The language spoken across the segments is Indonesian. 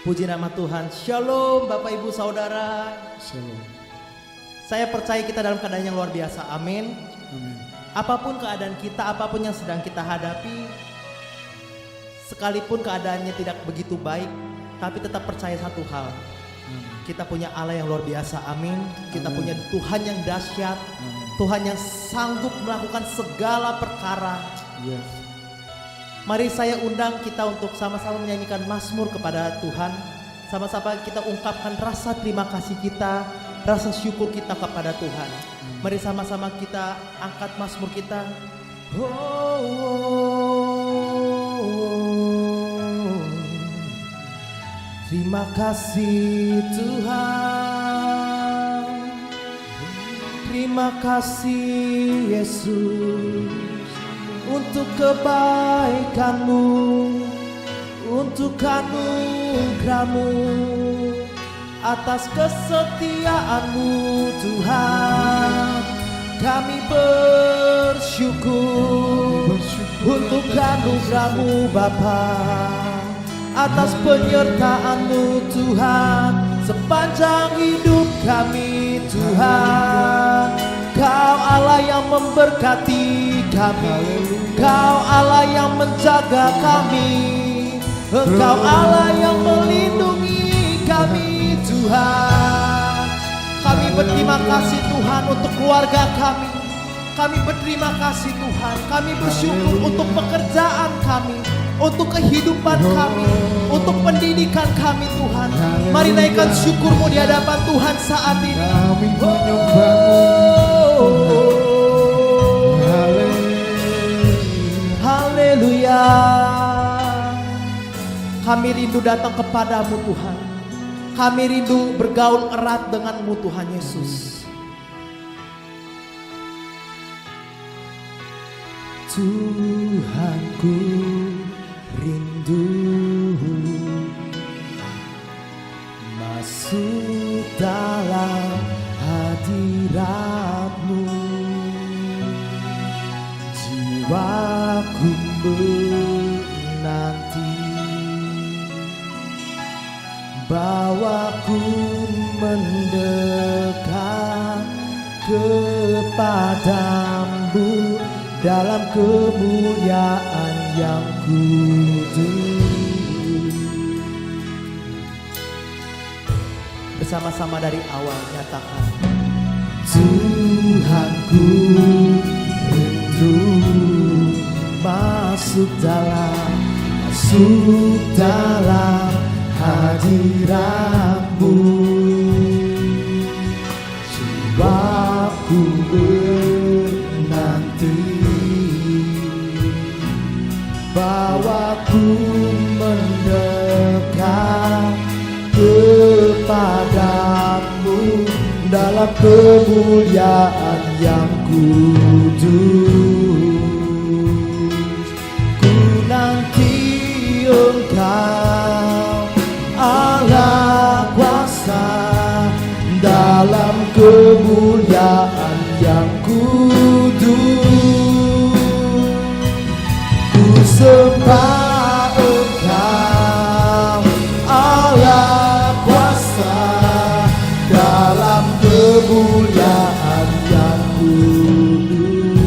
Puji nama Tuhan. Shalom Bapak Ibu Saudara. Shalom. Saya percaya kita dalam keadaan yang luar biasa. Amin. Amin. Apapun keadaan kita, apapun yang sedang kita hadapi, sekalipun keadaannya tidak begitu baik, tapi tetap percaya satu hal. Kita punya Allah yang luar biasa. Amin. Kita punya Tuhan yang dahsyat. Tuhan yang sanggup melakukan segala perkara. Yes. Mari saya undang kita untuk sama-sama menyanyikan mazmur kepada Tuhan. Sama-sama kita ungkapkan rasa terima kasih kita, rasa syukur kita kepada Tuhan. Mari sama-sama kita angkat mazmur kita. Oh, oh, oh. Terima kasih Tuhan. Terima kasih Yesus. Untuk kebaikan-Mu, untuk anugerah-Mu, atas kesetiaan-Mu Tuhan, kami bersyukur untuk anugerah-Mu Bapa, atas penyertaan-Mu Tuhan, sepanjang hidup kami Tuhan. Kau Allah yang memberkati kami, Kau Allah yang menjaga kami, Engkau Allah yang melindungi kami Tuhan. Kami berterima kasih Tuhan untuk keluarga kami. Kami berterima kasih Tuhan. Kami bersyukur untuk pekerjaan kami, untuk kehidupan kami, untuk pendidikan kami Tuhan. Mari naikkan syukur-Mu di hadapan Tuhan saat ini. Kami menyembah-Mu. Haleluya. Kami rindu datang kepadamu Tuhan. Kami rindu bergaul erat denganmu Tuhan Yesus. Tuhanku rindu masuk dalam hadirat-Mu. Jiwaku menanti, bawaku mendekat kepadamu dalam kemuliaan yang kudus. Bersama-sama dari awal nyatakan, Tuhanku rindu masuk dalam hadirat-Mu. Jiwaku menanti, bawaku mendekat kepadamu dalam kemuliaan yang kudus. Ku nanti Engkau Allah kuasa dalam kemuliaan yang kudus. Ku sembah Engkau Allah kuasa dalam kemuliaan yang kudus.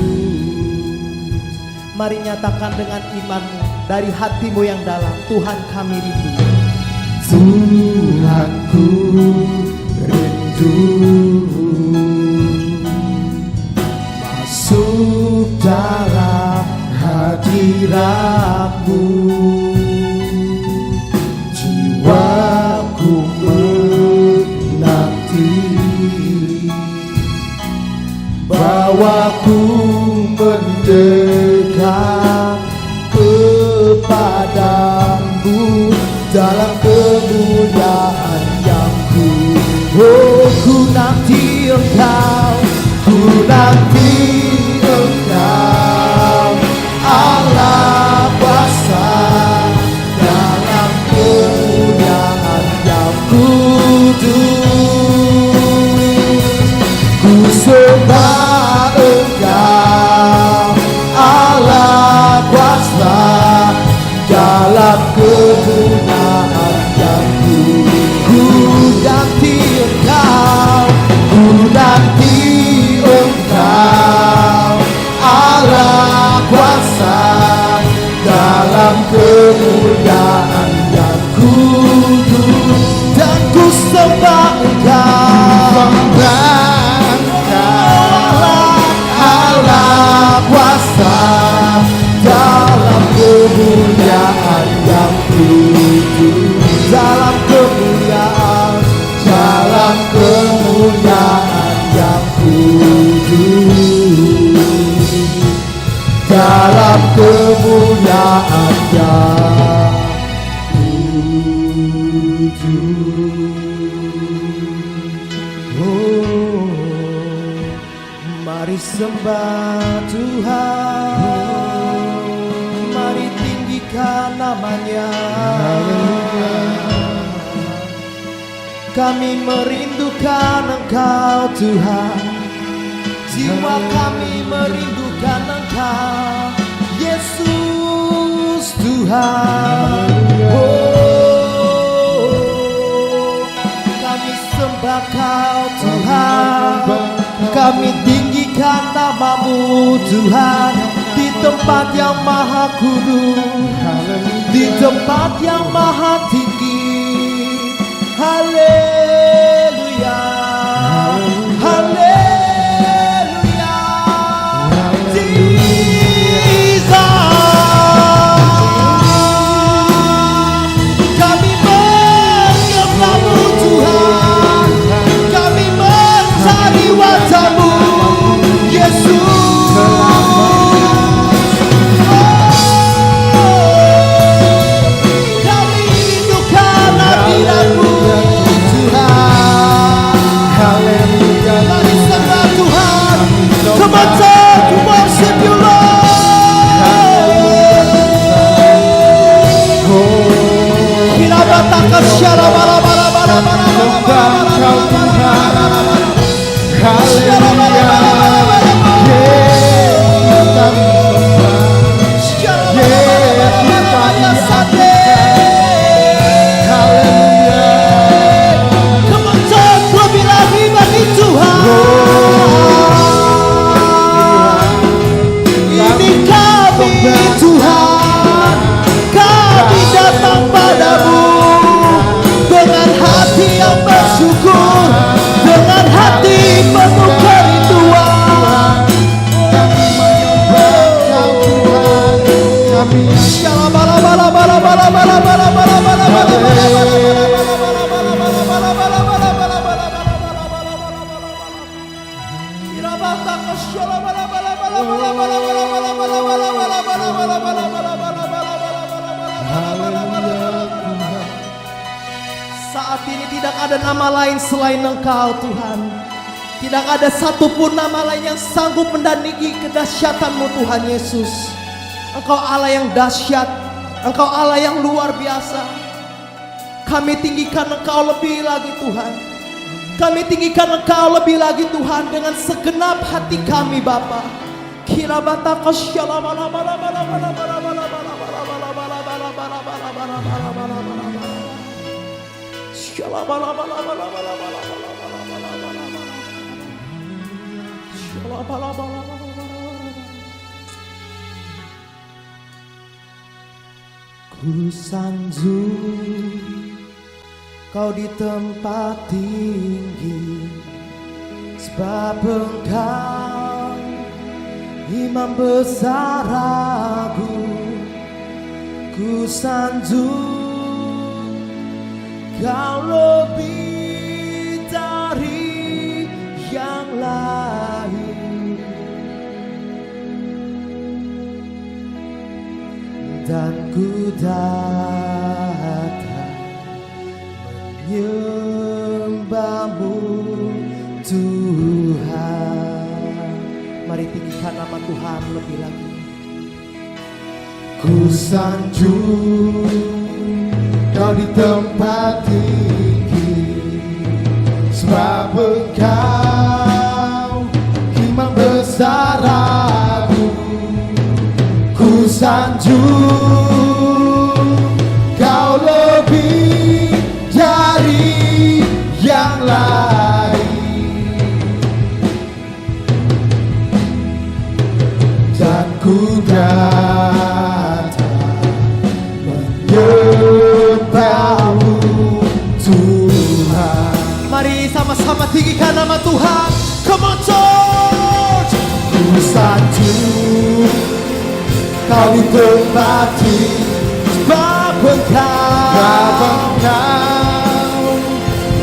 Mari nyatakan dengan imanmu dari hatimu yang dalam, Tuhan kami rindu. Tuhanku rindu masuk dalam hadirat-Mu. Jiwaku menanti, bawaku mendekat kepadamu dalam kemuliaan yang ku nanti Engkau, ku nanti Engkau Allah kuasa dalam kemuliaan yang kudus. Ku sembah Engkau Allah kuasa dalam kemuliaan yang kudus. kemuliaan yang kudus, dalam kemuliaan yang kudus. Oh, mari sembah Tuhan, mari tinggikan namanya. Kami merindukan Engkau Tuhan, jiwa kami merindukan Engkau Yesus Tuhan. Oh, kami sembah Kau Tuhan, kami tinggikan namamu Tuhan, di tempat yang maha kudus, di tempat yang maha tinggi. Haleluya, haleluya, Jesus. Kami menyembahmu Tuhan, kami mencari wajah-Mu Yesus. Kami rindukan hadirat-Mu. Mari sembah Tuhan. Come on, church, we worship you, Lord. Kita batakan syara bala bala bala bala Tuhan, kami datang padamu dengan hati yang bersyukur, dengan hati penuh kerinduan. Kami menyembah Kau Tuhan, kami saat ini tidak ada nama lain selain Engkau Tuhan. Tidak ada satupun nama lain yang sanggup mendandingi kedahsyatan-Mu Tuhan Yesus. Engkau Allah yang dahsyat, Engkau Allah yang luar biasa. Kami tinggikan Engkau lebih lagi Tuhan. Kami tinggikan Engkau lebih lagi Tuhan dengan segenap hati kami Bapa. Kirabata kasyala bala bala bala bala bala bala bala bala bala bala bala bala bala bala bala bala bala. Syala bala bala bala bala bala bala bala bala bala bala. Syala bala bala bala bala bala. Ku sanjung Kau di tempat tinggi, sebab Engkau Imam besar agung. Ku sanjung Kau lebih dari yang lain, dan ku datang menyembah-Mu Tuhan. Mari tinggikan nama Tuhan lebih lagi. Ku sanjung Kau di tempat tinggi, sebab Engkau Imam besar agung. Ku sanjung Kau lebih dari yang lain, dan ku datang menyembah-Mu Tuhan. Mari sama-sama tinggikan nama Tuhan. Come on church. Ku sanjung Kau di tempat tinggi, sebab Engkau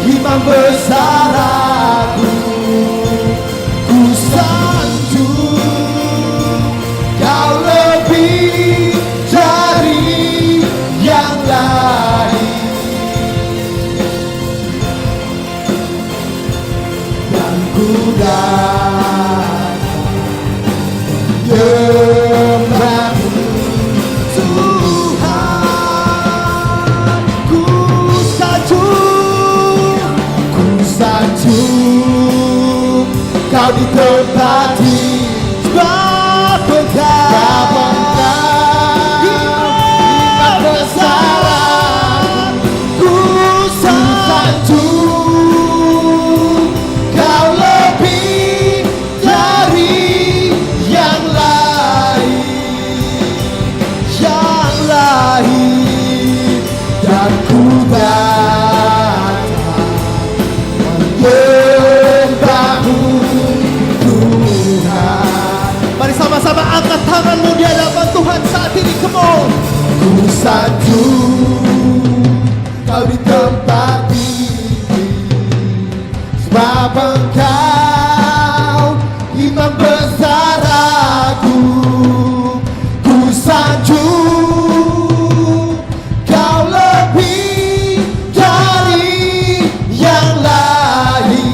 Imam besar agung. datang menyembahmu Tuhan. Ku sanjung Kau di tempat sebab Engkau iman besar. Ku sanjung Kau lebih dari yang lain, dan ku datang menyembahmu Tuhan. Mari sama-sama angkat tanganmu di hadapan Tuhan saat ini. Come on. Ku sanjung Kau di tempat ini sebab Engkau imam besar aku. Ku sanjung Kau lebih dari yang lain,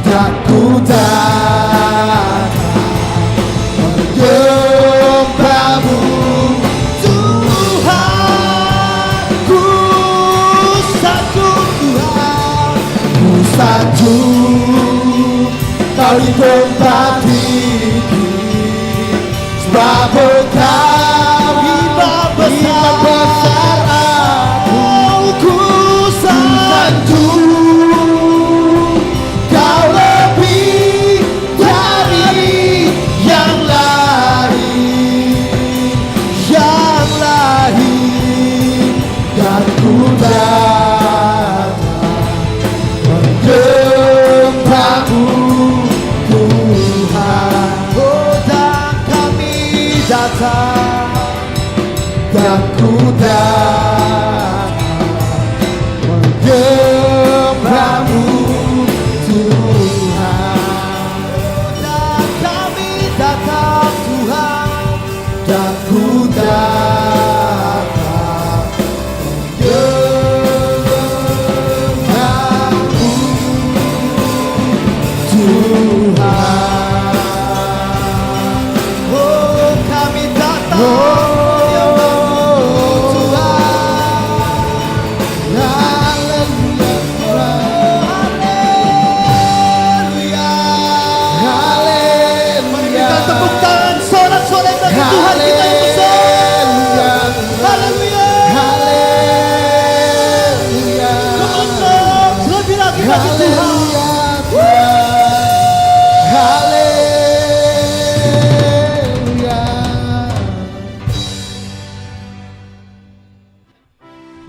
dan ku datang menyembahmu Tuhan. Ku sanjung Tuhan, ku sanjung Kau di tempat ini sebab Engkau imam besar aku. Ku sanjung Kau lebih dari yang lain, dan ku datang menyembahmu Tuhan. Oh, dan kami datang, dan ku datang menyembahmu Tuhan. Dan kami datang Tuhan, dan ku datang menyembahmu Tuhan. Oh, kami datang menyembahmu Tuhan. Haleluya, haleluya. Mari kita tepuk tangan sorak-sorai bagi Tuhan kita yang besar. Haleluya, haleluya. Kemenang lebih lagi bagi Tuhan. Haleluya.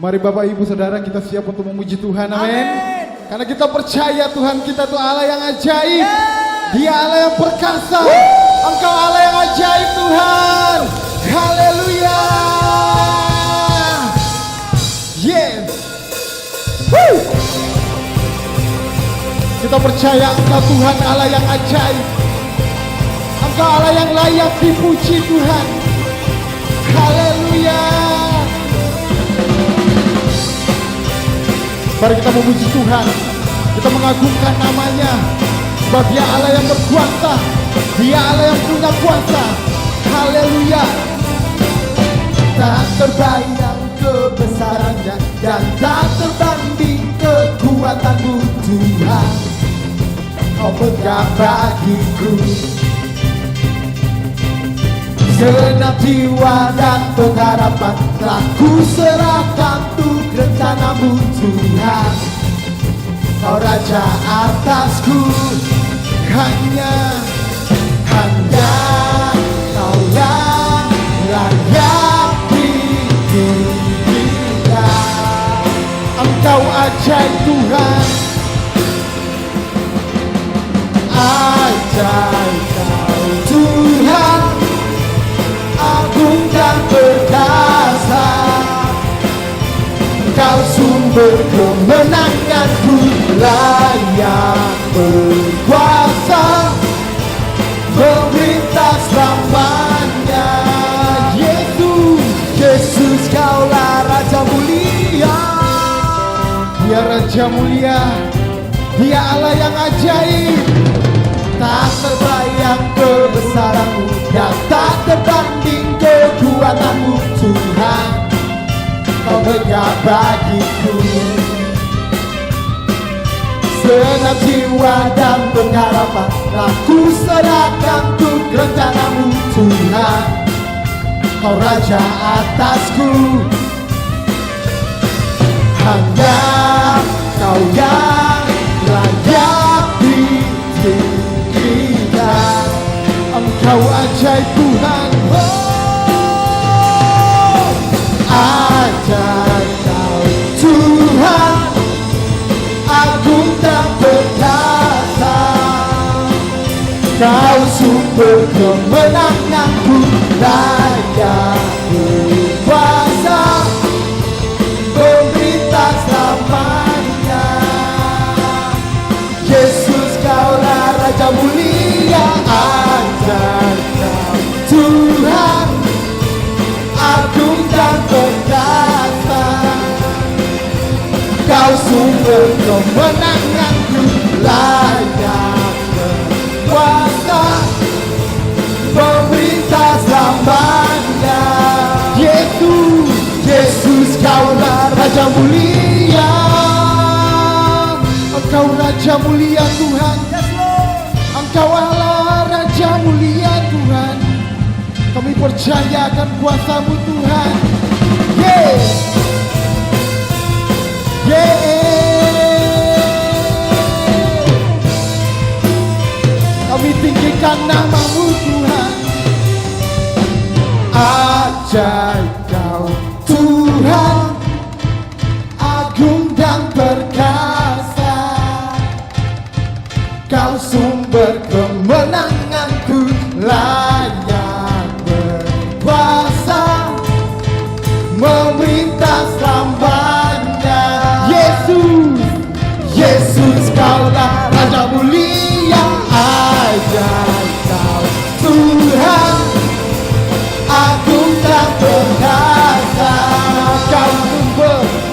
Mari Bapak Ibu Saudara kita siap untuk memuji Tuhan, amin. Karena kita percaya Tuhan kita tuh Allah yang ajaib. Dia Allah yang perkasa. Engkau Allah yang ajaib Tuhan. Haleluya. Yes. Woo. Kita percaya Engkau Tuhan Allah yang ajaib. Engkau Allah yang layak dipuji Tuhan. Haleluya. Mari kita memuji Tuhan. Kita mengagungkan namanya. Sebab Dia Allah yang berkuasa. Dia Allah yang punya kuasa. Haleluya. Tak terbayang kebesarannya, dan tak terbanding kekuatanmu Tuhan. Kau megah bagiku genap jiwa dan pengharapan, telah ku serahkan untuk rencanamu Tuhan. Kau Raja atasku, hanya Kau yang layak dipujikan. Engkau ajaib Tuhan, ajaib Kau Tuhan, agung dan perkasa. Kau sumber kemenanganku, layak berkuasa, memerintah selamanya. Yesus, Yesus Kaulah Raja mulia. Dia Raja mulia, Dia Allah yang ajaib. Tak terbayang kebesaranmu dan tak terbanding kekuatanmu Tuhan. Kau megah bagiku senap jiwa dan pengharapan, aku serahkan untuk rencanamu Tuhan. Kau Raja atasku, hanya Kau yang layak ditinggikan. Engkau ajaib Tuhan. Ajaib Kau Tuhan, agung dan perkasa. Kau sumber kemenanganku, layak berkuasa, pemerintah selamanya. Yesus Kaulah Raja mulia, ajaib Kau Tuhan, agung dan perkasa. Kau sumber kemenanganku, layak berkuasa, pemerintah selamanya. Yesus, Yesus Kaulah Raja mulia. Engkau Raja mulia Tuhan. Engkau Allah Raja mulia Tuhan. Kami percaya akan kuasa-Mu Tuhan. Kami tinggikan nama-Mu Tuhan. Ajaib Kau Tuhan, agung dan perkasa. Kau sumber kemenanganku, layak berkuasa, memerintah selamanya. Yesus, Yesus Kaulah Raja mulia, ajaib Kau Tuhan, agung dan perkasa.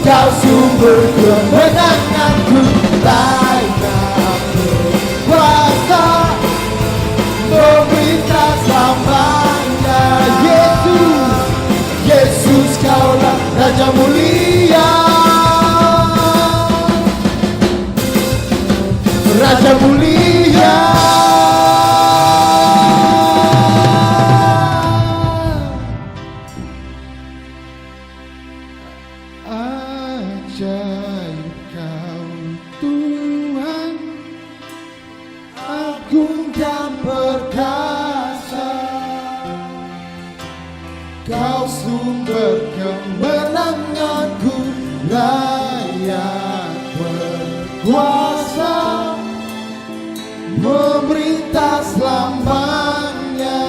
Kau sumber kemenanganku, layak berkuasa, pemerintah selamanya. Yesus, Yesus Kaulah Raja mulia, Raja mulia. Ajaib Kau Tuhan, Agung dan perkasa. Kau sumber kemenanganku, layak berkuasa, memerintah selamanya.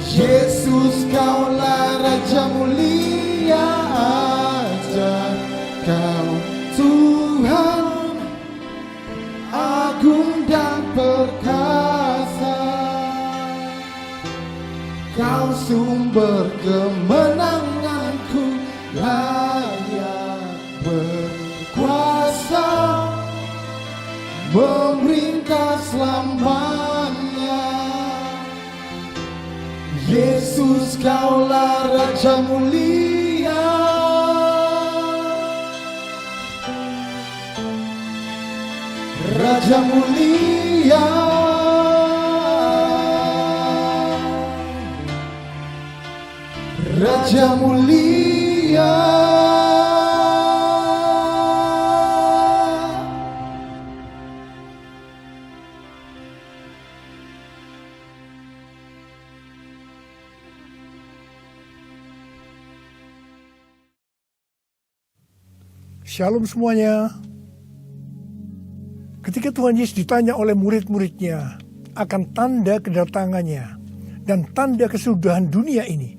Yesus Kaulah Raja mulia, ajaib Kau Tuhan, agung dan perkasa. Kau sumber kemenanganku, layak berkuasa, memerintah selamanya. Yesus Kaulah Raja mulia, Raja mulia. Raja mulia. Shalom semuanya. Ketika Tuhan Yesus ditanya oleh murid-muridnya akan tanda kedatangannya dan tanda kesudahan dunia ini,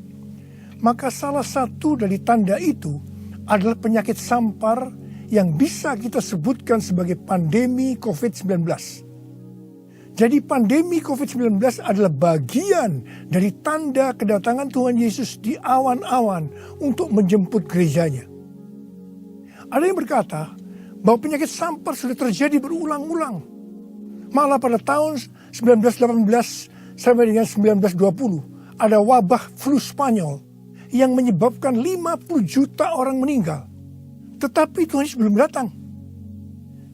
maka salah satu dari tanda itu adalah penyakit sampar yang bisa kita sebutkan sebagai pandemi COVID-19. Jadi pandemi COVID-19 adalah bagian dari tanda kedatangan Tuhan Yesus di awan-awan untuk menjemput gerejanya. Ada yang berkata bahwa penyakit sampar sudah terjadi berulang-ulang. Malah pada tahun 1918 sampai dengan 1920 ada wabah flu Spanyol yang menyebabkan 50 juta orang meninggal. Tetapi Tuhan Yesus belum datang.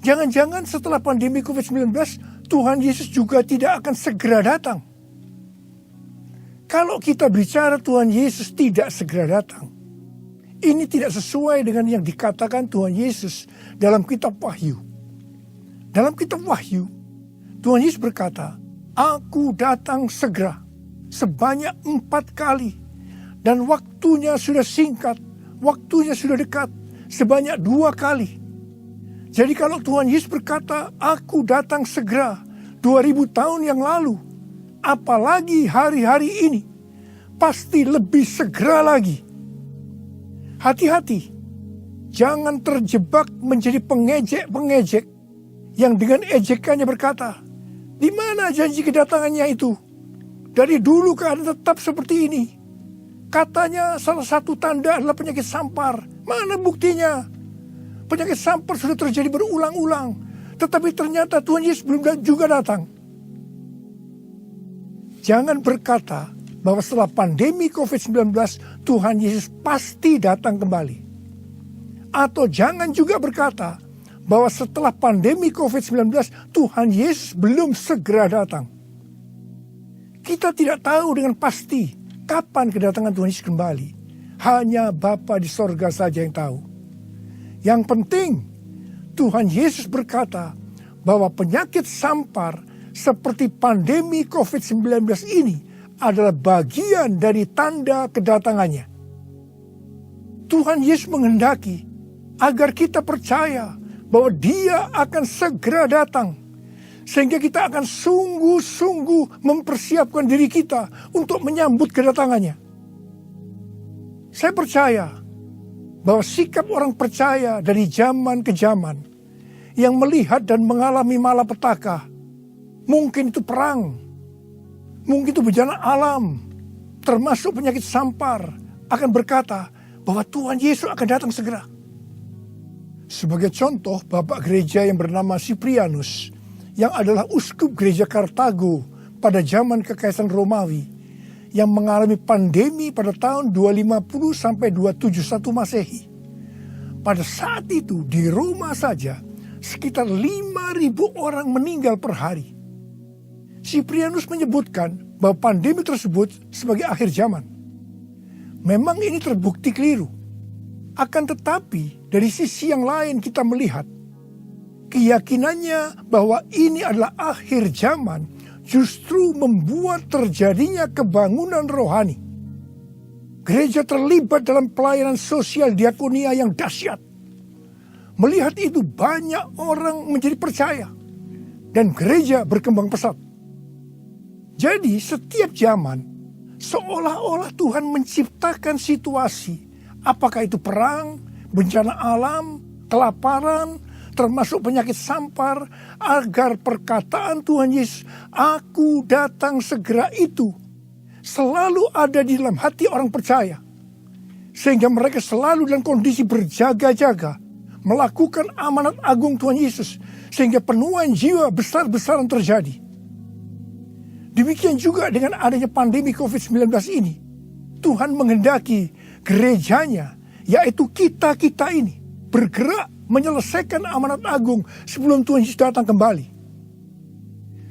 Jangan-jangan setelah pandemi COVID-19 Tuhan Yesus juga tidak akan segera datang. Kalau kita bicara Tuhan Yesus tidak segera datang, ini tidak sesuai dengan yang dikatakan Tuhan Yesus dalam kitab Wahyu. Dalam kitab Wahyu, Tuhan Yesus berkata, "Aku datang segera sebanyak 4 kali. Dan waktunya sudah singkat, waktunya sudah dekat sebanyak 2 kali." Jadi kalau Tuhan Yesus berkata, "Aku datang segera" 2000 tahun yang lalu, apalagi hari-hari ini, pasti lebih segera lagi. Hati-hati, jangan terjebak menjadi pengejek-pengejek yang dengan ejekannya berkata, "Di mana janji kedatangannya itu? Dari dulu keadaan tetap seperti ini. Katanya salah satu tanda adalah penyakit sampar. Mana buktinya? Penyakit sampar sudah terjadi berulang-ulang, tetapi ternyata Tuhan Yesus belum juga datang." Jangan berkata bahwa setelah pandemi COVID-19 Tuhan Yesus pasti datang kembali. Atau jangan juga berkata bahwa setelah pandemi COVID-19 Tuhan Yesus belum segera datang. Kita tidak tahu dengan pasti kapan kedatangan Tuhan Yesus kembali. Hanya Bapa di sorga saja yang tahu. Yang penting Tuhan Yesus berkata bahwa penyakit sampar seperti pandemi COVID-19 ini adalah bagian dari tanda kedatangannya. Tuhan Yesus menghendaki agar kita percaya bahwa Dia akan segera datang, sehingga kita akan sungguh-sungguh mempersiapkan diri kita untuk menyambut kedatangannya. Saya percaya bahwa sikap orang percaya dari zaman ke zaman yang melihat dan mengalami malapetaka, mungkin itu perang, mungkin itu bencana alam, termasuk penyakit sampar, akan berkata bahwa Tuhan Yesus akan datang segera. Sebagai contoh, Bapak Gereja yang bernama Cyprianus, yang adalah uskup gereja Kartago pada zaman Kekaisaran Romawi, yang mengalami pandemi pada tahun 250 sampai 271 Masehi. Pada saat itu di Roma saja sekitar 5.000 orang meninggal per hari. Cyprianus menyebutkan bahwa pandemi tersebut sebagai akhir zaman. Memang ini terbukti keliru. Akan tetapi dari sisi yang lain kita melihat keyakinannya bahwa ini adalah akhir zaman justru membuat terjadinya kebangunan rohani. Gereja terlibat dalam pelayanan sosial diakonia yang dahsyat. Melihat itu banyak orang menjadi percaya dan gereja berkembang pesat. Jadi setiap zaman seolah-olah Tuhan menciptakan situasi, apakah itu perang, bencana alam, kelaparan, termasuk penyakit sampar, agar perkataan Tuhan Yesus, "Aku datang segera" itu selalu ada di dalam hati orang percaya. Sehingga mereka selalu dalam kondisi berjaga-jaga, melakukan amanat agung Tuhan Yesus, sehingga penuaian jiwa besar-besaran terjadi. Demikian juga dengan adanya pandemi COVID-19 ini, Tuhan menghendaki gerejanya, yaitu kita-kita ini, bergerak menyelesaikan amanat agung sebelum Tuhan Yesus datang kembali.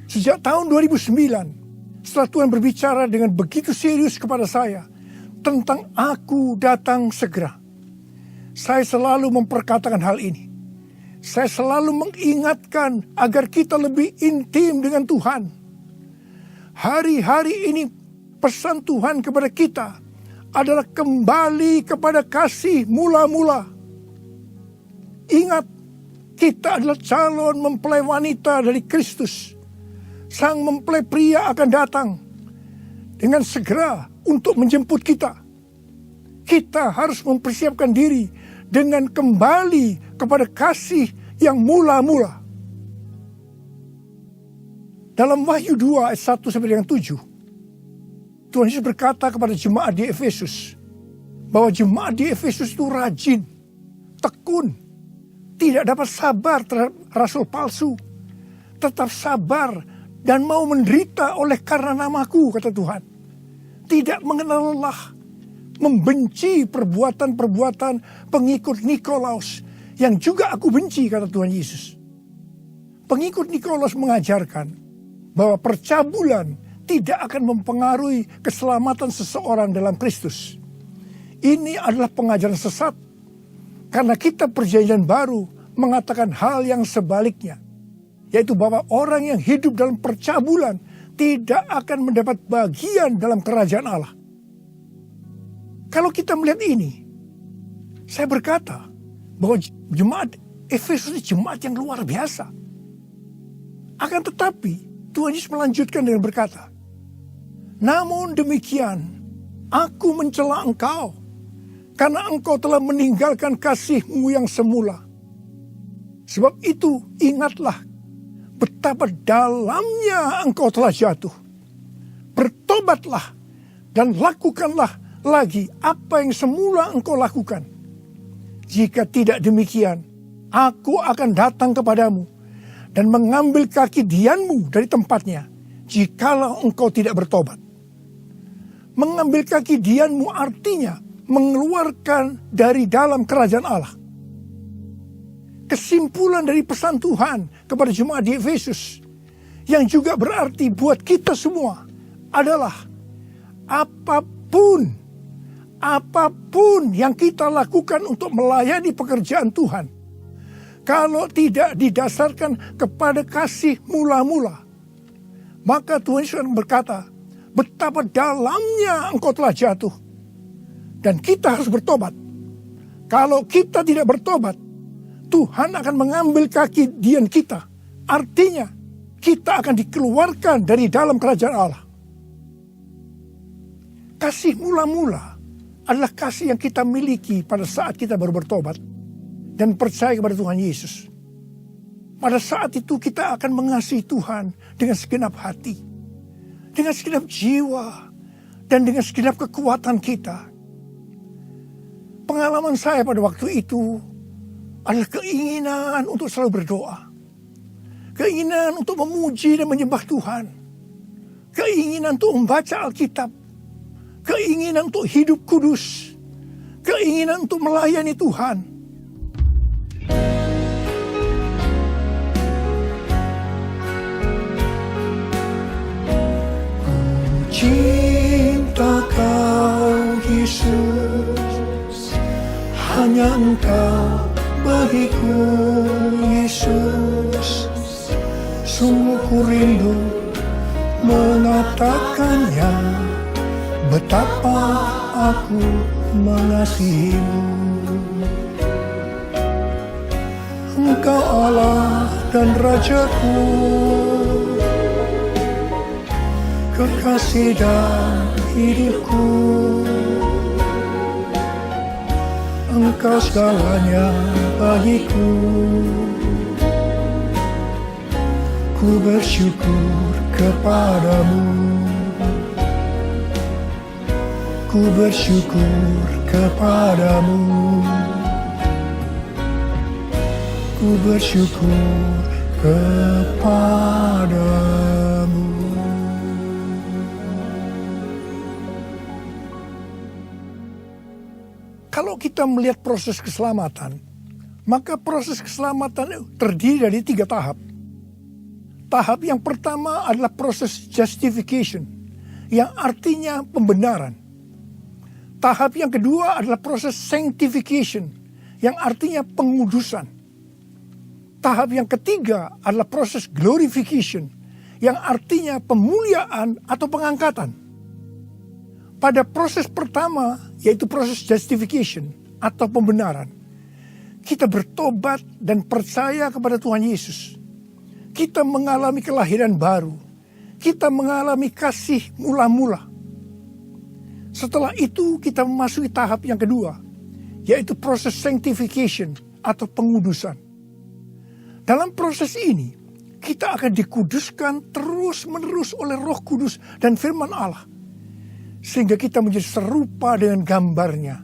Sejak tahun 2009, setelah Tuhan berbicara dengan begitu serius kepada saya tentang "Aku datang segera", saya selalu memperkatakan hal ini. Saya selalu mengingatkan agar kita lebih intim dengan Tuhan. Hari-hari ini pesan Tuhan kepada kita adalah kembali kepada kasih mula-mula. Ingat, kita adalah calon mempelai wanita dari Kristus. Sang mempelai pria akan datang dengan segera untuk menjemput kita. Kita harus mempersiapkan diri dengan kembali kepada kasih yang mula-mula. Dalam Wahyu 2 ayat 1 sampai dengan 7, Tuhan Yesus berkata kepada jemaat di Efesus bahwa jemaat di Efesus itu rajin, tekun, tidak dapat sabar terhadap rasul palsu. Tetap sabar dan mau menderita oleh karena namaku, kata Tuhan. Tidak mengenal lelah, membenci perbuatan-perbuatan pengikut Nikolaus yang juga aku benci, kata Tuhan Yesus. Pengikut Nikolaus mengajarkan bahwa percabulan tidak akan mempengaruhi keselamatan seseorang dalam Kristus. Ini adalah pengajaran sesat, karena kitab Perjanjian Baru mengatakan hal yang sebaliknya, yaitu bahwa orang yang hidup dalam percabulan tidak akan mendapat bagian dalam kerajaan Allah. Kalau kita melihat ini, saya berkata bahwa jemaat Efesus ini jemaat yang luar biasa. Akan tetapi Tuhan Yesus melanjutkan dengan berkata, namun demikian aku mencela engkau, karena engkau telah meninggalkan kasih-Mu yang semula. Sebab itu ingatlah betapa dalamnya engkau telah jatuh. Bertobatlah dan lakukanlah lagi apa yang semula engkau lakukan. Jika tidak demikian, aku akan datang kepadamu dan mengambil kaki dianmu dari tempatnya, jikalau engkau tidak bertobat. Mengambil kaki dianmu artinya mengeluarkan dari dalam kerajaan Allah. Kesimpulan dari pesan Tuhan kepada jemaat di Efesus, yang juga berarti buat kita semua, adalah apapun yang kita lakukan untuk melayani pekerjaan Tuhan, kalau tidak didasarkan kepada kasih mula-mula, maka Tuhan Yesus berkata, betapa dalamnya engkau telah jatuh. Dan kita harus bertobat. Kalau kita tidak bertobat, Tuhan akan mengambil kaki dian kita. Artinya, kita akan dikeluarkan dari dalam kerajaan Allah. Kasih mula-mula adalah kasih yang kita miliki pada saat kita baru bertobat dan percaya kepada Tuhan Yesus. Pada saat itu kita akan mengasihi Tuhan dengan segenap hati, dengan segenap jiwa, dan dengan segenap kekuatan kita. Pengalaman saya pada waktu itu adalah keinginan untuk selalu berdoa. Keinginan untuk memuji dan menyembah Tuhan. Keinginan untuk membaca Alkitab. Keinginan untuk hidup kudus. Keinginan untuk melayani Tuhan. Ku cinta Kau, Yesus. Hanya Engkau bagiku, Yesus. Sungguh ku rindu mengatakannya, betapa aku mengasihimu. Engkau Allah dan Rajaku, kekasih dan hidupku. Engkau segalanya bagiku. Ku bersyukur kepadamu. Ku bersyukur kepadamu. Ku bersyukur kepadamu. Kalau kita melihat proses keselamatan, maka proses keselamatan terdiri dari 3 tahap. Tahap yang pertama adalah proses justification, yang artinya pembenaran. Tahap yang kedua adalah proses sanctification, yang artinya pengudusan. Tahap yang ketiga adalah proses glorification, yang artinya pemuliaan atau pengangkatan. Pada proses pertama, yaitu proses justification atau pembenaran, kita bertobat dan percaya kepada Tuhan Yesus. Kita mengalami kelahiran baru. Kita mengalami kasih mula-mula. Setelah itu kita memasuki tahap yang kedua, yaitu proses sanctification atau pengudusan. Dalam proses ini, kita akan dikuduskan terus-menerus oleh Roh Kudus dan firman Allah. Sehingga kita menjadi serupa dengan gambarnya,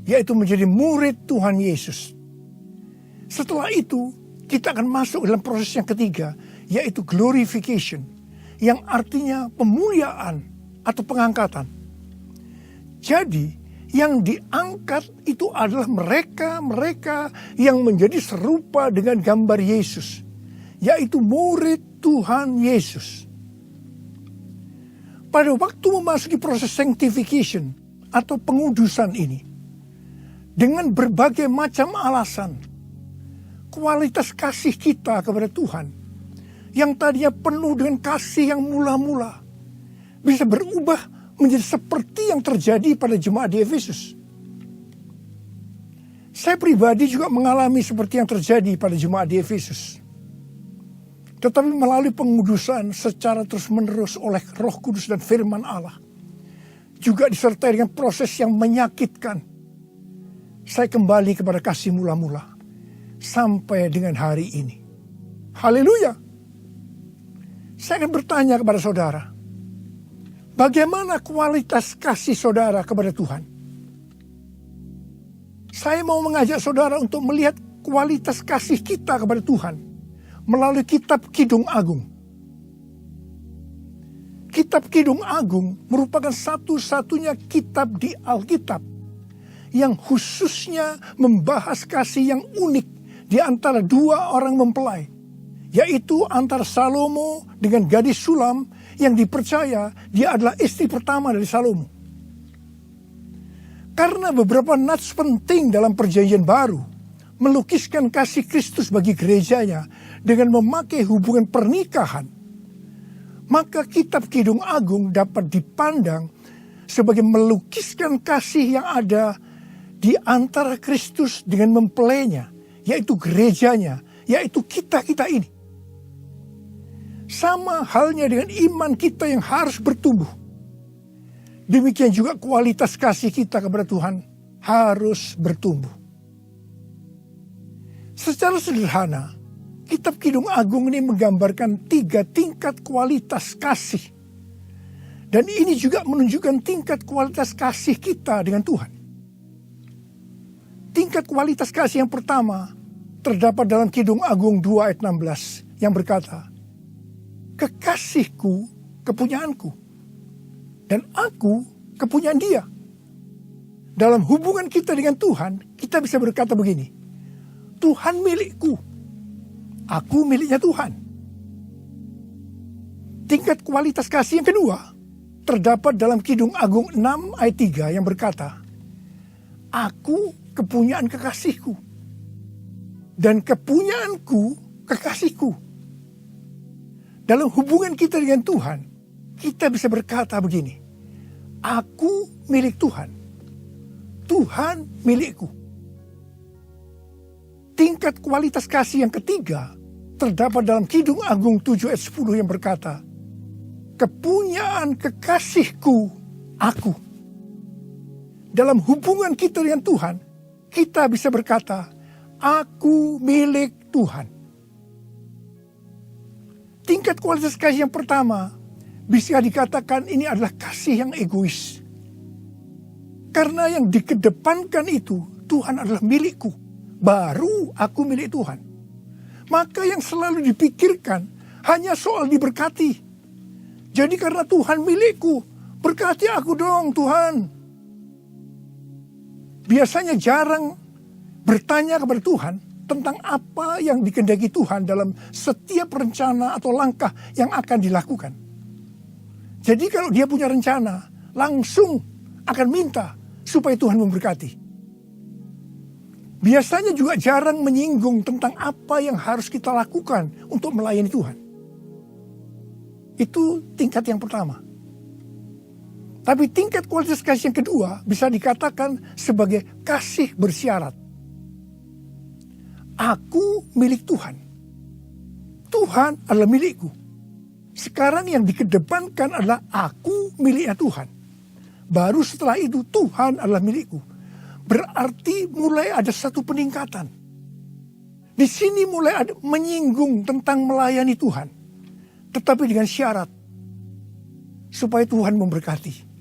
yaitu menjadi murid Tuhan Yesus. Setelah itu, kita akan masuk dalam proses yang ketiga, yaitu glorification, yang artinya pemuliaan atau pengangkatan. Jadi, yang diangkat itu adalah mereka yang menjadi serupa dengan gambar Yesus, yaitu murid Tuhan Yesus. Pada waktu memasuki proses sanctification atau pengudusan ini, dengan berbagai macam alasan, kualitas kasih kita kepada Tuhan yang tadinya penuh dengan kasih yang mula-mula bisa berubah menjadi seperti yang terjadi pada jemaat di Efesus. Saya pribadi juga mengalami seperti yang terjadi pada jemaat di Efesus. Tetapi melalui pengudusan secara terus-menerus oleh Roh Kudus dan firman Allah, juga disertai dengan proses yang menyakitkan, saya kembali kepada kasih mula-mula sampai dengan hari ini. Haleluya. Saya akan bertanya kepada saudara, bagaimana kualitas kasih saudara kepada Tuhan? Saya mau mengajak saudara untuk melihat kualitas kasih kita kepada Tuhan melalui kitab Kidung Agung. Kitab Kidung Agung merupakan satu-satunya kitab di Alkitab yang khususnya membahas kasih yang unik di antara dua orang mempelai, yaitu antara Salomo dengan gadis Sulam yang dipercaya dia adalah istri pertama dari Salomo. Karena beberapa nats penting dalam Perjanjian Baru melukiskan kasih Kristus bagi gerejanya dengan memakai hubungan pernikahan, maka kitab Kidung Agung dapat dipandang sebagai melukiskan kasih yang ada di antara Kristus dengan mempelainya, yaitu gerejanya, yaitu kita-kita ini. Sama halnya dengan iman kita yang harus bertumbuh. Demikian juga kualitas kasih kita kepada Tuhan harus bertumbuh. Secara sederhana, kitab Kidung Agung ini menggambarkan 3 tingkat kualitas kasih. Dan ini juga menunjukkan tingkat kualitas kasih kita dengan Tuhan. Tingkat kualitas kasih yang pertama terdapat dalam Kidung Agung 2 ayat 16 yang berkata, kekasihku kepunyaanku, dan aku kepunyaan dia. Dalam hubungan kita dengan Tuhan, kita bisa berkata begini, Tuhan milikku, aku miliknya Tuhan. Tingkat kualitas kasih yang kedua terdapat dalam Kidung Agung 6 ayat 3 yang berkata, aku kepunyaan kekasihku, dan kepunyaanku kekasihku. Dalam hubungan kita dengan Tuhan, kita bisa berkata begini, aku milik Tuhan, Tuhan milikku. Tingkat kualitas kasih yang ketiga terdapat dalam Kidung Agung 7 ayat 10 yang berkata, kepunyaan kekasihku aku. Dalam hubungan kita dengan Tuhan, kita bisa berkata, aku milik Tuhan. Tingkat kualitas kasih yang pertama bisa dikatakan ini adalah kasih yang egois. Karena yang dikedepankan itu, Tuhan adalah milikku, baru aku milik Tuhan. Maka yang selalu dipikirkan hanya soal diberkati. Jadi karena Tuhan milikku, berkati aku dong Tuhan. Biasanya jarang bertanya kepada Tuhan tentang apa yang dikehendaki Tuhan dalam setiap rencana atau langkah yang akan dilakukan. Jadi kalau dia punya rencana, langsung akan minta supaya Tuhan memberkati. Biasanya juga jarang menyinggung tentang apa yang harus kita lakukan untuk melayani Tuhan. Itu tingkat yang pertama. Tapi tingkat kualitas kasih yang kedua bisa dikatakan sebagai kasih bersyarat. Aku milik Tuhan. Tuhan adalah milikku. Sekarang yang dikedepankan adalah aku miliknya Tuhan. Baru setelah itu Tuhan adalah milikku. Berarti mulai ada satu peningkatan. Di sini mulai ada menyinggung tentang melayani Tuhan. Tetapi dengan syarat. Supaya Tuhan memberkati.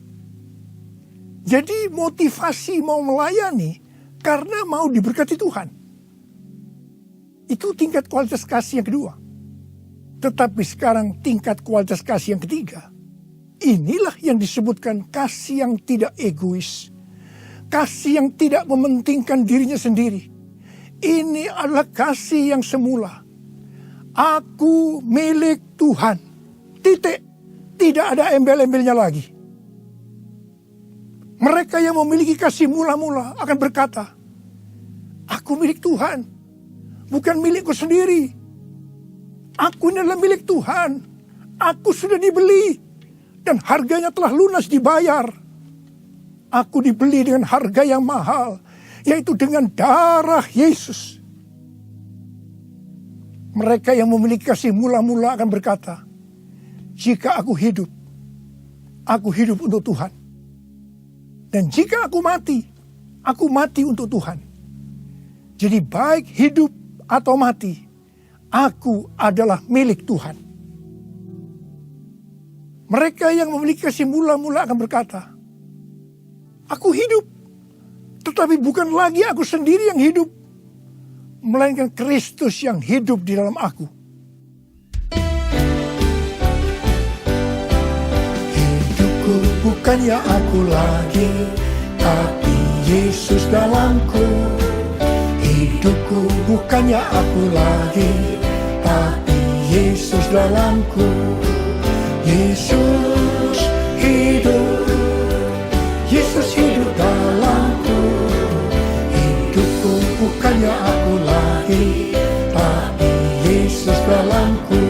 Jadi motivasi mau melayani karena mau diberkati Tuhan. Itu tingkat kualitas kasih yang kedua. Tetapi sekarang tingkat kualitas kasih yang ketiga. Inilah yang disebutkan kasih yang tidak egois. Kasih yang tidak mementingkan dirinya sendiri. Ini adalah kasih yang semula. Aku milik Tuhan. Titik. Tidak ada embel-embelnya lagi. Mereka yang memiliki kasih mula-mula akan berkata, aku milik Tuhan. Bukan milikku sendiri. Aku ini adalah milik Tuhan. Aku sudah dibeli. Dan harganya telah lunas dibayar. Aku dibeli dengan harga yang mahal. Yaitu dengan darah Yesus. Mereka yang memiliki kasih mula-mula akan berkata, jika aku hidup untuk Tuhan. Dan jika aku mati untuk Tuhan. Jadi baik hidup atau mati, aku adalah milik Tuhan. Mereka yang memiliki kasih mula-mula akan berkata, aku hidup, tetapi bukan lagi aku sendiri yang hidup, melainkan Kristus yang hidup di dalam aku. Hidupku bukannya aku lagi, tapi Yesus dalamku. Hidupku bukannya aku lagi, tapi Yesus dalamku. Yesus hidup, Yesus hidup dalamku. Hidupku bukannya aku lagi, tapi Yesus dalamku,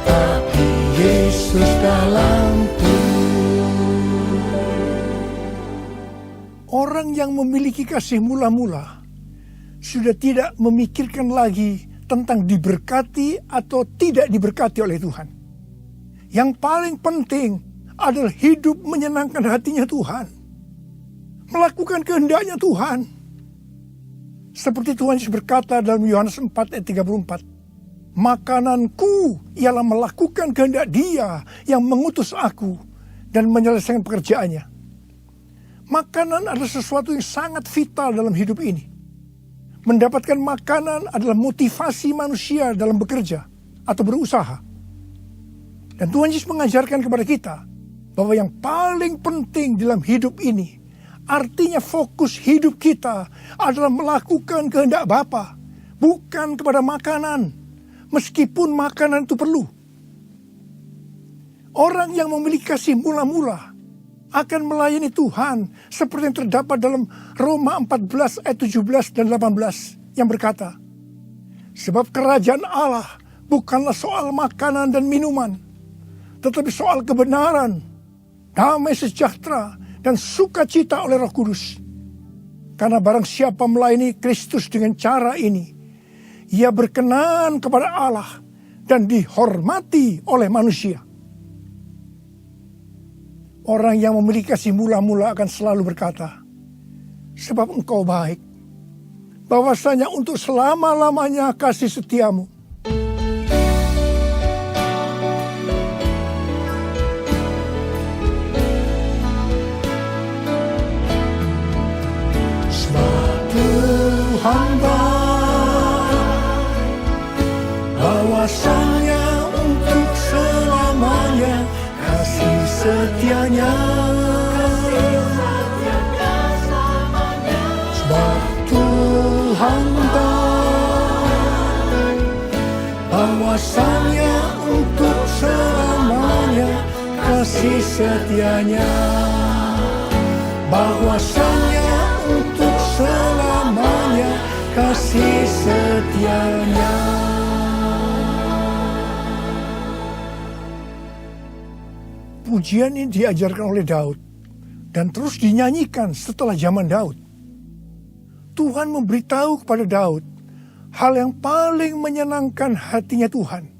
tapi Yesus dalamku. Orang yang memiliki kasih mula-mula sudah tidak memikirkan lagi tentang diberkati atau tidak diberkati oleh Tuhan. Yang paling penting adalah hidup menyenangkan hatinya Tuhan. Melakukan kehendaknya Tuhan. Seperti Tuhan Yesus berkata dalam Yohanes 4 ayat 34. Makananku ialah melakukan kehendak Dia yang mengutus aku dan menyelesaikan pekerjaannya. Makanan adalah sesuatu yang sangat vital dalam hidup ini. Mendapatkan makanan adalah motivasi manusia dalam bekerja atau berusaha. Dan Tuhan Yesus mengajarkan kepada kita bahwa yang paling penting dalam hidup ini, artinya fokus hidup kita adalah melakukan kehendak Bapa, bukan kepada makanan, meskipun makanan itu perlu. Orang yang memiliki kasih mula-mula akan melayani Tuhan seperti yang terdapat dalam Roma 14 ayat 17 dan 18 yang berkata, sebab kerajaan Allah bukanlah soal makanan dan minuman, tetapi soal kebenaran, damai sejahtera, dan sukacita oleh Roh Kudus. Karena barang siapa melayani Kristus dengan cara ini, ia berkenan kepada Allah dan dihormati oleh manusia. Orang yang memiliki kasih mula-mula akan selalu berkata, sebab engkau baik, bahwasanya untuk selama-lamanya kasih setiamu. Hamba bahwasanya untuk selamanya kasih setianya, sebab Tuhan tahu bahwasanya untuk selamanya kasih setianya, bahwasanya untuk selamanya kasih setianya. Pujian ini diajarkan oleh Daud dan terus dinyanyikan setelah zaman Daud. Tuhan memberitahu kepada Daud hal yang paling menyenangkan hatinya Tuhan,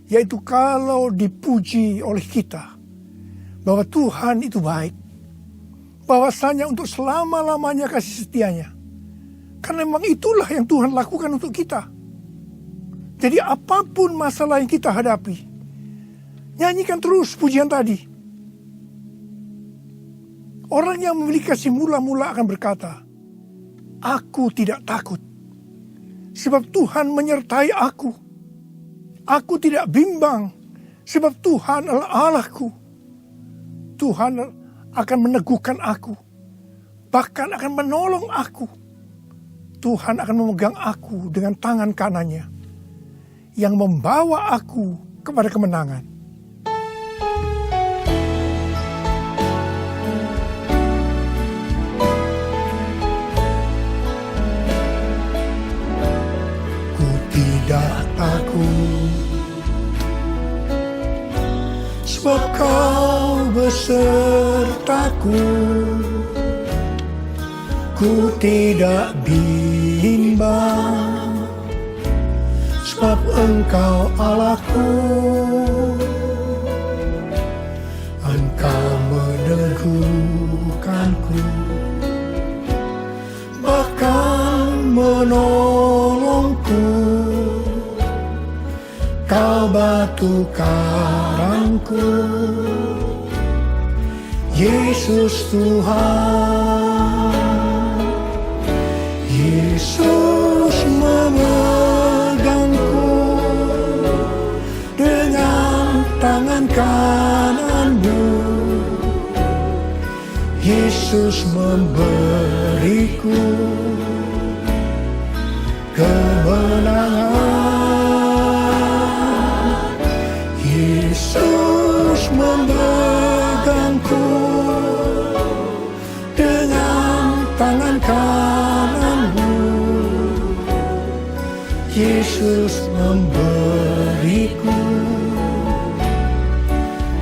yaitu kalau dipuji oleh kita bahwa Tuhan itu baik, bahwasanya untuk selama-lamanya kasih setianya. Karena memang itulah yang Tuhan lakukan untuk kita. Jadi apapun masalah yang kita hadapi, nyanyikan terus pujian tadi. Orang yang memiliki kasih mula-mula akan berkata, aku tidak takut. sebab Tuhan menyertai aku. Aku tidak bimbang, sebab Tuhan adalah Allahku. Tuhan akan meneguhkan aku, bahkan akan menolong aku. Tuhan akan memegang aku dengan tangan kanannya, yang membawa aku kepada kemenangan. Ku tidak takut, sebab Kau besertaku. Ku tidak bimbang, sebab Engkau Allahku. Engkau meneguhkanku, bahkan menolongku. Kau batu karangku, Yesus Tuhan. Yesus memegangku dengan tangan kanan-Mu. Yesus memberiku kemenangan. Yesus memegangku dengan tangan kanan-Mu. Yesus memberiku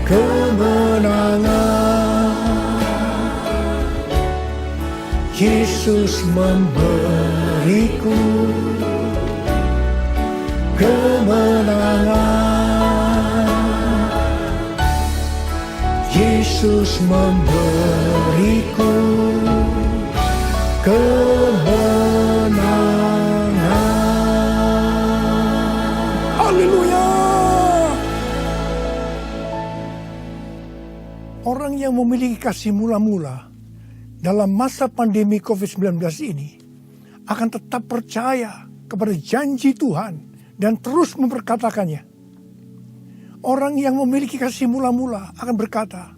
kemenangan. Yesus memberiku kemenangan. Yesus memberiku kemenangan. Haleluya. Orang yang memiliki kasih mula-mula dalam masa pandemi COVID-19 ini akan tetap percaya kepada janji Tuhan dan terus memperkatakannya. Orang yang memiliki kasih mula-mula akan berkata,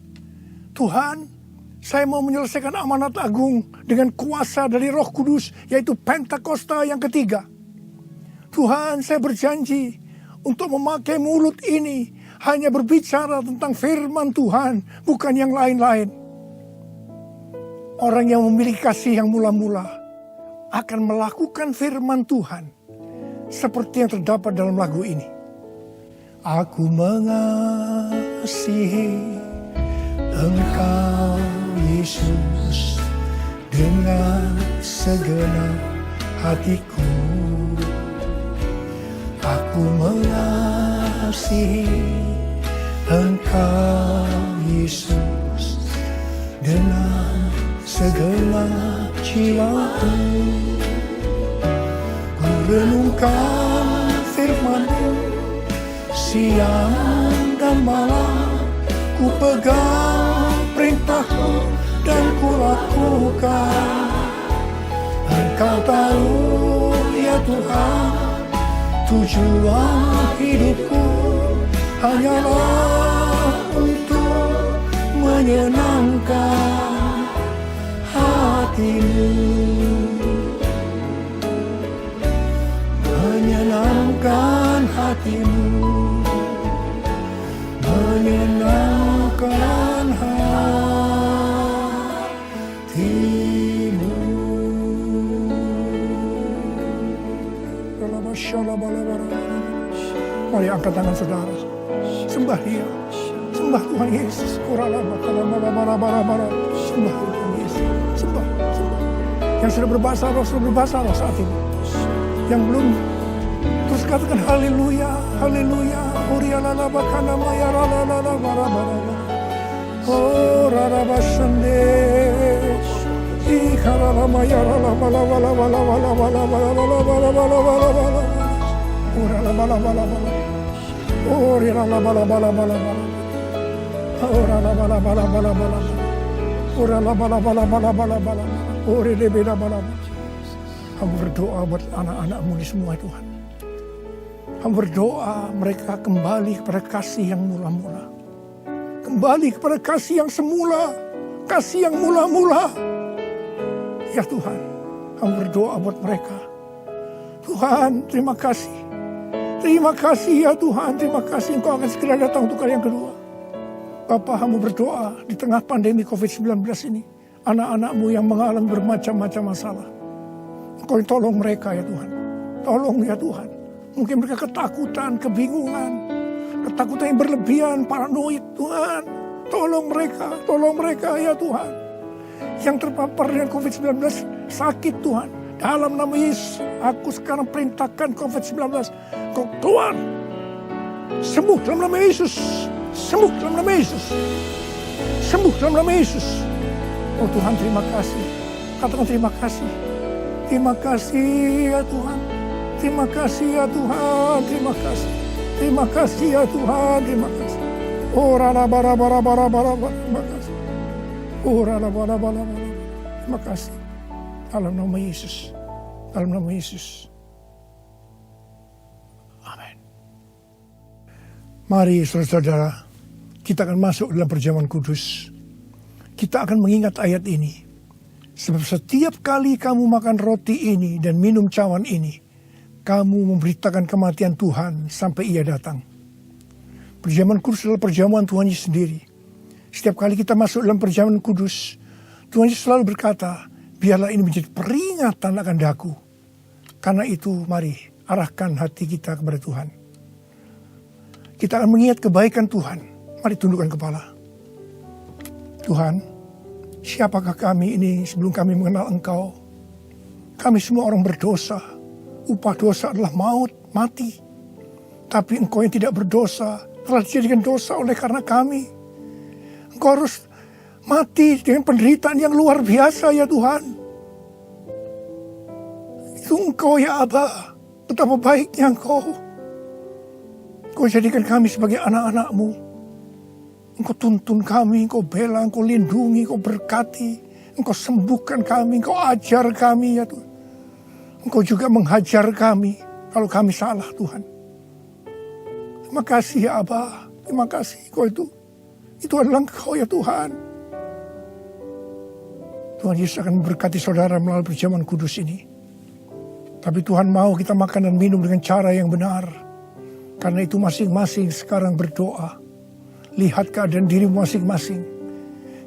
Tuhan, saya mau menyelesaikan amanat agung dengan kuasa dari Roh Kudus, yaitu Pentakosta yang ketiga. Tuhan, saya berjanji untuk memakai mulut ini hanya berbicara tentang firman Tuhan, bukan yang lain-lain. Orang yang memiliki kasih yang mula-mula akan melakukan firman Tuhan seperti yang terdapat dalam lagu ini. Aku mengasihi Engkau Yesus dengan segenap hatiku. Aku mengasihi Engkau Yesus dengan segenap jiwaku. Ku renungkan firman-Mu siang dan malam, ku pegang perintah-Mu dan ku lakukan. Engkau tahu ya Tuhan, tujuan hidupku hanyalah untuk menyenangkan hati-Mu. Menyenangkan hati-Mu, menyenangkan hati-Mu. Mari angkat tangan saudara, sembah Dia, sembah Tuhan Yesus. Sembah Tuhan Yesus, sembah. Yang sudah berbahasa roh saat ini. Yang belum, terus katakan haleluya, haleluya. Urialalabakana mayaralalalabarabaraba. Oh rarabasande. Ikaralamayaralabalabalabalabalabalabalabalabalabalabalabalabala. Uralabalabalabala. Uriralabalabalabalabala. Uralabalabalabalabalabala. Uralabalabalabalabalabala. Urilibinabalabala. Hamba berdoa buat anak-anak-Mu ini semua Tuhan. Hamba berdoa mereka kembali kepada kasih yang mula-mula. Kembali kepada kasih yang semula. Kasih yang mula-mula. Ya Tuhan, hamba berdoa buat mereka. Tuhan, terima kasih. Terima kasih ya Tuhan, terima kasih Engkau akan segera datang untuk kali yang kedua. Bapa, hamba berdoa di tengah pandemi COVID-19 ini. Anak-anak-Mu yang mengalami bermacam-macam masalah. Engkau tolong mereka ya Tuhan. Tolong ya Tuhan. Mungkin mereka ketakutan, kebingungan. Ketakutan yang berlebihan, paranoid Tuhan. Tolong mereka ya Tuhan. Yang terpapar dengan COVID-19 sakit Tuhan. Dalam nama Yesus, aku sekarang perintahkan COVID-19. Kau keluar. Sembuh dalam nama Yesus. Sembuh dalam nama Yesus. Sembuh dalam nama Yesus. Oh Tuhan, terima kasih. Katakan terima kasih. Terima kasih ya Tuhan. Terima kasih ya Tuhan. Terima kasih. Terima kasih ya Tuhan. Terima kasih. Oh rala bara bara bara bara. Terima kasih. Oh rala bara bara bara. Terima kasih. Dalam nama Yesus. Dalam nama Yesus. Amin. Mari saudara-saudara, kita akan masuk dalam perjamuan kudus. Kita akan mengingat ayat ini. Sebab setiap kali kamu makan roti ini dan minum cawan ini, kamu memberitakan kematian Tuhan sampai Ia datang. Perjamuan kudus adalah perjamuan Tuhan Yesus sendiri. Setiap kali kita masuk dalam perjamuan kudus, Tuhan Yesus selalu berkata, biarlah ini menjadi peringatan akan daku. Karena itu mari arahkan hati kita kepada Tuhan. Kita akan mengingat kebaikan Tuhan. Mari tundukkan kepala. Tuhan, siapakah kami ini sebelum kami mengenal Engkau? Kami semua orang berdosa. Upah dosa adalah maut, mati. Tapi Engkau yang tidak berdosa telah dijadikan dosa oleh karena kami. Engkau harus mati dengan penderitaan yang luar biasa ya Tuhan. Itu Engkau ya Aba. Betapa baiknya Engkau. Engkau jadikan kami sebagai anak-anak-Mu. Engkau tuntun kami, Engkau bela, Engkau lindungi, Engkau berkati. Engkau sembuhkan kami, Engkau ajar kami ya Tuhan. Engkau juga menghajar kami kalau kami salah Tuhan. Terima kasih ya Aba. Terima kasih Engkau itu adalah Engkau ya Tuhan. Tuhan Yesus akan memberkati saudara melalui perjamuan kudus ini. Tapi Tuhan mau kita makan dan minum dengan cara yang benar. Karena itu masing-masing sekarang berdoa. Lihat keadaan dirimu masing-masing.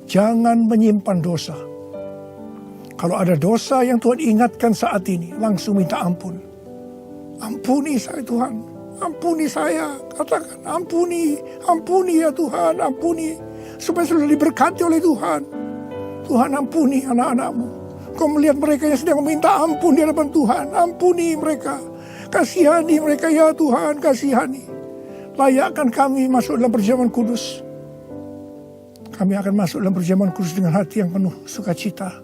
Jangan menyimpan dosa. Kalau ada dosa yang Tuhan ingatkan saat ini, langsung minta ampun. Ampuni saya Tuhan. Ampuni saya. Katakan ampuni. Ampuni ya Tuhan. Ampuni. Supaya sudah diberkati oleh Tuhan. Tuhan ampuni anak-anak-Mu. Kau melihat mereka yang sedang meminta ampun di hadapan Tuhan. Ampuni mereka. Kasihani mereka ya Tuhan. Kasihani. Layakkan kami masuk dalam perjamuan kudus. Kami akan masuk dalam perjamuan kudus dengan hati yang penuh sukacita.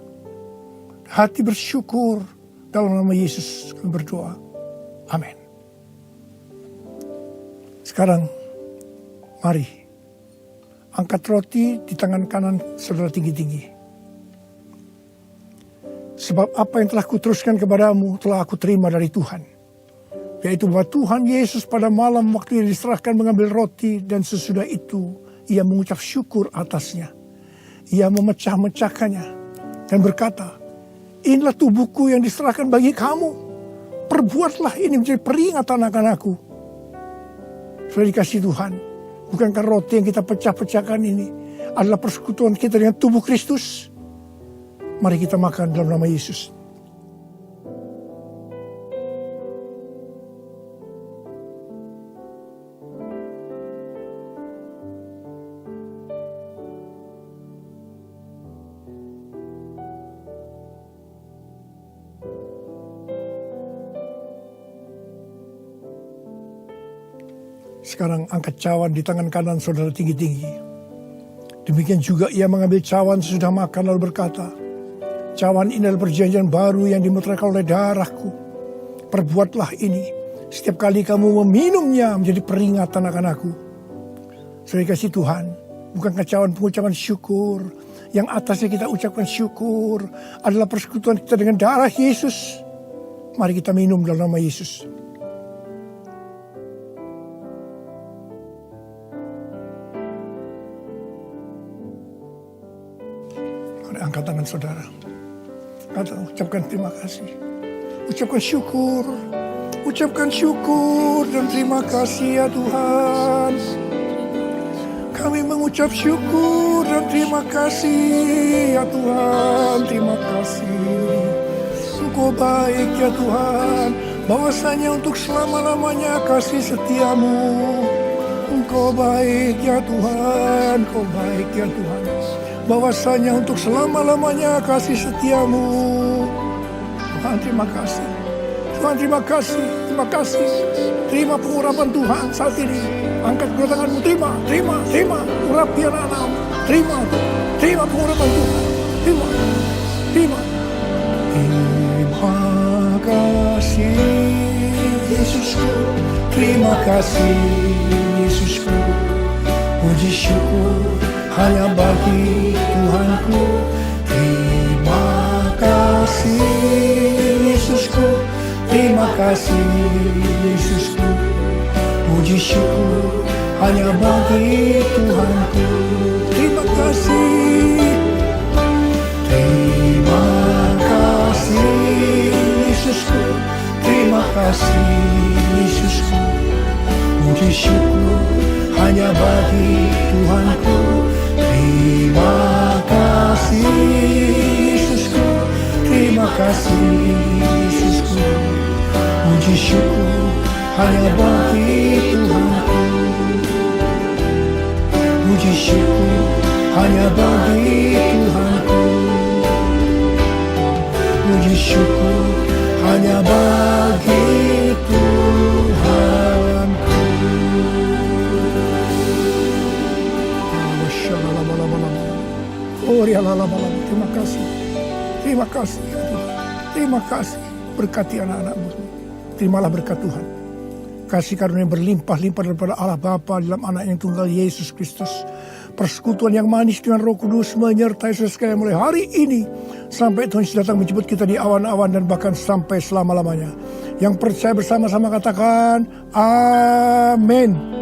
Hati bersyukur. Dalam nama Yesus kami berdoa. Amin. Sekarang mari angkat roti di tangan kanan saudara tinggi-tinggi. Sebab apa yang telah kuteruskan kepadamu telah aku terima dari Tuhan. Yaitu bahwa Tuhan Yesus pada malam waktu ia diserahkan mengambil roti dan sesudah itu ia mengucap syukur atasnya. Ia memecah-mecahkannya dan berkata, inilah tubuhku yang diserahkan bagi kamu. Perbuatlah ini menjadi peringatan akan aku. Sudah dikasih Tuhan. Bukankah roti yang kita pecah-pecahkan ini adalah persekutuan kita dengan tubuh Kristus? Mari kita makan dalam nama Yesus. Sekarang angkat cawan di tangan kanan saudara tinggi-tinggi. Demikian juga ia mengambil cawan sesudah makan lalu berkata, cawan ini adalah perjanjian baru yang dimeteraikan oleh darahku. Perbuatlah ini setiap kali kamu meminumnya menjadi peringatan akan aku. Sudah dikasih Tuhan, bukankah cawan pengucapan syukur? Yang atasnya kita ucapkan syukur adalah persekutuan kita dengan darah Yesus. Mari kita minum dalam nama Yesus. Mari angkat tangan saudara. Ucapkan terima kasih. Ucapkan syukur. Ucapkan syukur dan terima kasih ya Tuhan. Kami mengucap syukur dan terima kasih ya Tuhan. Terima kasih. Engkau baik ya Tuhan. Bahwasanya untuk selama-lamanya kasih setiamu. Engkau baik ya Tuhan. Engkau baik ya Tuhan. Bahwasanya untuk selama-lamanya kasih setiamu. Tuhan terima kasih. Tuhan terima kasih. Terima kasih. Terima pengurapan Tuhan saat ini. Angkat kedua tanganmu. Terima. Urapi anak-anakmu. Terima pengurapan Tuhan. Terima. Terima kasih Yesusku. Terima kasih Yesusku. Puji syukur hanya bagi Tuhanku. Terima kasih Yesusku. Terima kasih Yesusku. Puji syukur hanya bagi Tuhanku. Terima kasih. Terima kasih Yesusku. Terima kasih Yesusku. Puji syukur hanya bagi Tuhanku. Terima kasih Yesusku. Terima kasih Yesusku. Puji syukur hanya bagi Tuhanku. Puji syukur hanya bagi Tuhanku. Puji syukur hanya bagi Tuhanku. Terima kasih. Terima kasih ya Tuhan. Terima kasih. Berkati anak-anakmu. Terimalah berkat Tuhan. Kasih karunia berlimpah-limpah daripada Allah Bapa dalam anak yang tunggal Yesus Kristus. Persekutuan yang manis dengan Roh Kudus menyertai saudara sekalian mulai hari ini sampai Tuhan Yesus datang menjemput kita di awan-awan dan bahkan sampai selama-lamanya. Yang percaya bersama-sama katakan amin.